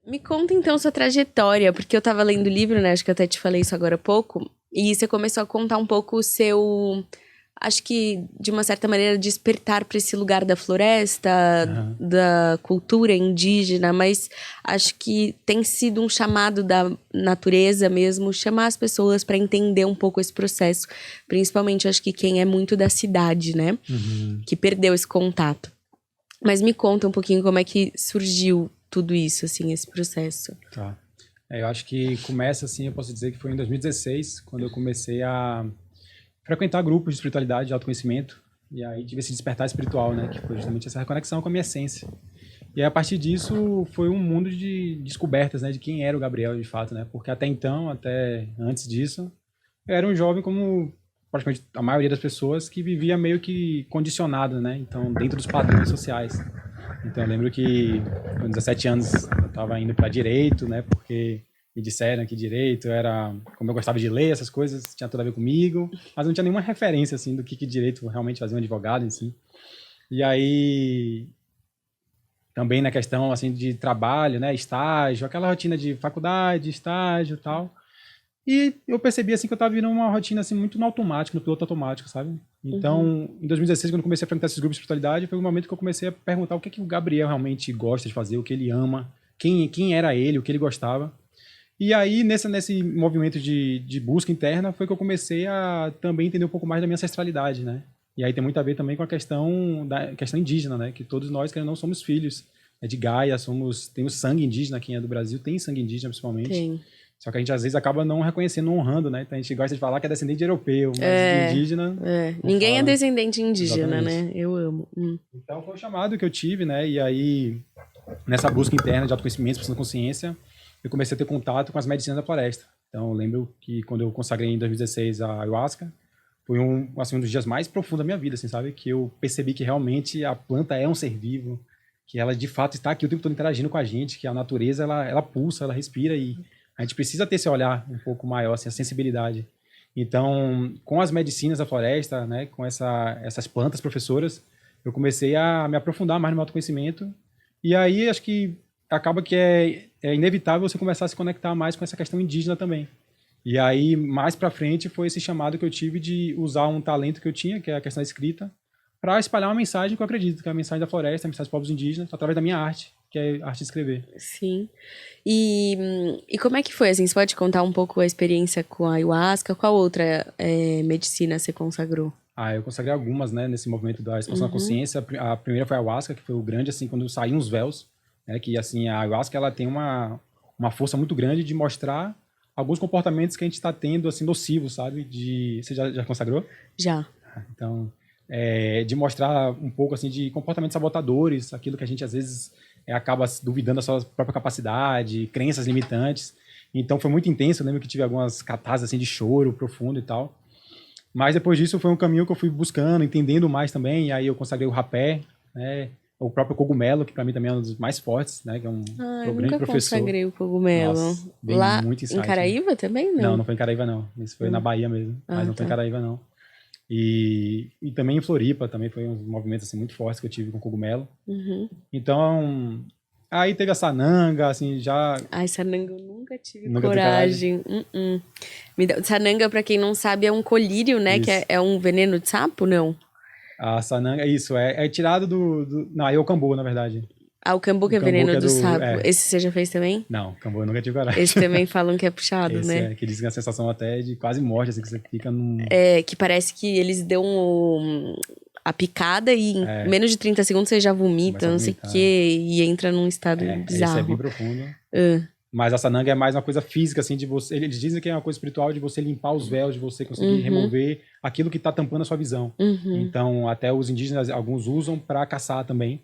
Me conta então sua trajetória, porque eu tava lendo o livro, né? Acho que eu até te falei isso agora há pouco. E você começou a contar um pouco o seu, acho que de uma certa maneira despertar para esse lugar da floresta, Aham. da cultura indígena, mas acho que tem sido um chamado da natureza mesmo, chamar as pessoas para entender um pouco esse processo, principalmente acho que quem é muito da cidade, né? Uhum. Que perdeu esse contato. Mas me conta um pouquinho como é que surgiu tudo isso, assim, esse processo. Tá. Eu acho que começa assim, eu posso dizer que foi em 2016, quando eu comecei a frequentar grupos de espiritualidade, de autoconhecimento, e aí tive esse despertar espiritual, né, que foi justamente essa reconexão com a minha essência. E aí, a partir disso, foi um mundo de descobertas, né, de quem era o Gabriel de fato, né, porque até então, até antes disso, eu era um jovem como praticamente a maioria das pessoas que vivia meio que condicionado, né, então dentro dos padrões sociais. Então eu lembro que com 17 anos eu estava indo para direito, né? Porque me disseram que direito era, como eu gostava de ler essas coisas, tinha tudo a ver comigo, mas não tinha nenhuma referência assim do que direito realmente fazia um advogado em si. E aí também na questão assim de trabalho, né, estágio, aquela rotina de faculdade, estágio, e tal. E eu percebi assim que eu estava vivendo uma rotina assim muito no automático, no piloto automático, sabe? Uhum. Então, em 2016, quando eu comecei a frequentar esses grupos de espiritualidade, foi o momento que eu comecei a perguntar o que o Gabriel realmente gosta de fazer, o que ele ama, quem era ele, o que ele gostava. E aí, nesse movimento de busca interna, foi que eu comecei a também entender um pouco mais da minha ancestralidade, né? E aí tem muito a ver também com a questão da questão indígena, né? Que todos nós, querendo ou não, somos filhos de Gaia, tem o sangue indígena, quem é do Brasil tem sangue indígena, principalmente. Tem. Só que a gente às vezes acaba não reconhecendo, não honrando, né? Então a gente gosta de falar que é descendente de europeu, mas de É, indígena não Ninguém é fala. descendente indígena, Exatamente. né? Eu amo. Então foi o chamado que eu tive, né? E aí, nessa busca interna de autoconhecimento, expansão da consciência, eu comecei a ter contato com as medicinas da floresta. Então eu lembro que quando eu consagrei em 2016 a ayahuasca, foi assim, um dos dias mais profundos da minha vida, assim, sabe? Que eu percebi que realmente a planta é um ser vivo, que ela de fato está aqui o tempo todo interagindo com a gente, que a natureza ela pulsa, ela respira e a gente precisa ter esse olhar um pouco maior, assim, a sensibilidade. Então, com as medicinas da floresta, né, com essas plantas professoras, eu comecei a me aprofundar mais no meu autoconhecimento. E aí, acho que acaba que é inevitável você começar a se conectar mais com essa questão indígena também. E aí, mais para frente, foi esse chamado que eu tive de usar um talento que eu tinha, que é a questão da escrita, para espalhar uma mensagem que eu acredito, que é a mensagem da floresta, a mensagem dos povos indígenas, através da minha arte, que é a arte de escrever. Sim. E como é que foi, assim? Você pode contar um pouco a experiência com a ayahuasca? Qual outra medicina você consagrou? Eu consagrei algumas, né, nesse movimento da expansão da Uhum. consciência. A primeira foi a ayahuasca, que foi o grande, assim, quando saíam os véus, né, que, assim, a ayahuasca, ela tem uma força muito grande de mostrar alguns comportamentos que a gente está tendo, assim, nocivos, sabe? Você já consagrou? Já. Então, de mostrar um pouco assim de comportamentos sabotadores, aquilo que a gente às vezes acaba duvidando da sua própria capacidade, crenças limitantes. Então foi muito intenso, eu lembro que tive algumas catarses assim de choro profundo e tal. Mas depois disso foi um caminho que eu fui buscando, entendendo mais também, e aí eu consagrei o rapé, né? O próprio cogumelo, que para mim também é um dos mais fortes, né? Que é um Ah, eu grande nunca professor. consagrei o cogumelo. Nossa, vem Lá muito em insight, né? Caraíva também, Não, não? não foi em Caraíva não. Isso foi na Hum. Bahia mesmo, mas Ah, não foi em tá. Caraíva não. E também em Floripa também foi um movimento assim muito forte que eu tive com cogumelo. Uhum. Então, aí teve a sananga, assim, já Ai, sananga eu nunca tive nunca tem coragem. coragem. Sananga, pra quem não sabe, é um colírio, né? Que é, Isso. é um veneno de sapo, não? A sananga, isso, é tirado não, aí é o cambu, na verdade. Ah, o cambuca O é cambu veneno que é do do, sapo. Esse você já fez também? não, cambu eu nunca tive coragem. Esse também falam que é puxado, Esse né? é, que diz que é a sensação até de quase morte, assim, que você fica num, É que parece que eles dão a picada e em menos de 30 segundos você já vomita, começa a não sei o vomitar. quê, e entra num estado Esse é bem bizarro. profundo. Ah, Mas a sananga é mais uma coisa física, assim, de você. Eles dizem que é uma coisa espiritual de você limpar os véus, de você conseguir uhum, remover aquilo que está tampando a sua visão. uhum. Então, até os indígenas, alguns usam para caçar também.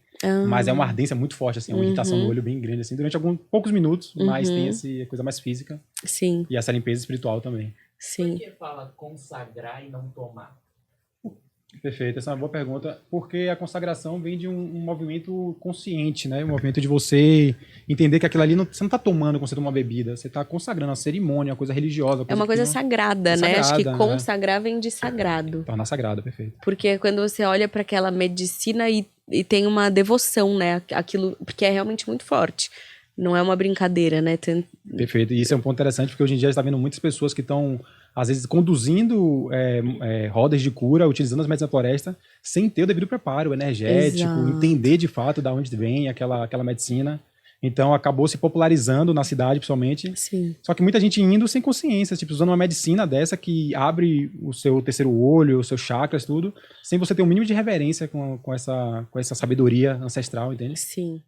Mas é uma Ah, ardência muito forte, assim, é uma irritação no uhum, olho bem grande, assim, durante alguns poucos minutos, mas tem uhum. essa coisa mais física Sim, e essa limpeza espiritual também. Por sim. que fala consagrar e não tomar? Perfeito, essa é uma boa pergunta, porque a consagração vem de um movimento consciente, né? Um movimento de você entender que aquilo ali, você não está tomando quando você toma uma bebida, você está consagrando uma cerimônia, uma coisa religiosa, uma É coisa uma que tem coisa uma... sagrada, É né? Acho que sagrada, né? consagrar vem de sagrado. Tornar sagrada, perfeito. Porque quando você olha para aquela medicina e tem uma devoção, né? Aquilo, porque é realmente muito forte. não é uma brincadeira, né? Perfeito. E isso é um ponto interessante, porque hoje em dia a gente está vendo muitas pessoas que estão, às vezes, conduzindo rodas de cura, utilizando as medicinas da floresta, sem ter o devido preparo energético, Exato. entender de fato de onde vem aquela medicina. Então, acabou se popularizando na cidade, principalmente. Sim. Só que muita gente indo sem consciência, tipo, usando uma medicina dessa que abre o seu terceiro olho, os seus chakras, tudo, sem você ter um mínimo de reverência com essa sabedoria ancestral, entende? Sim.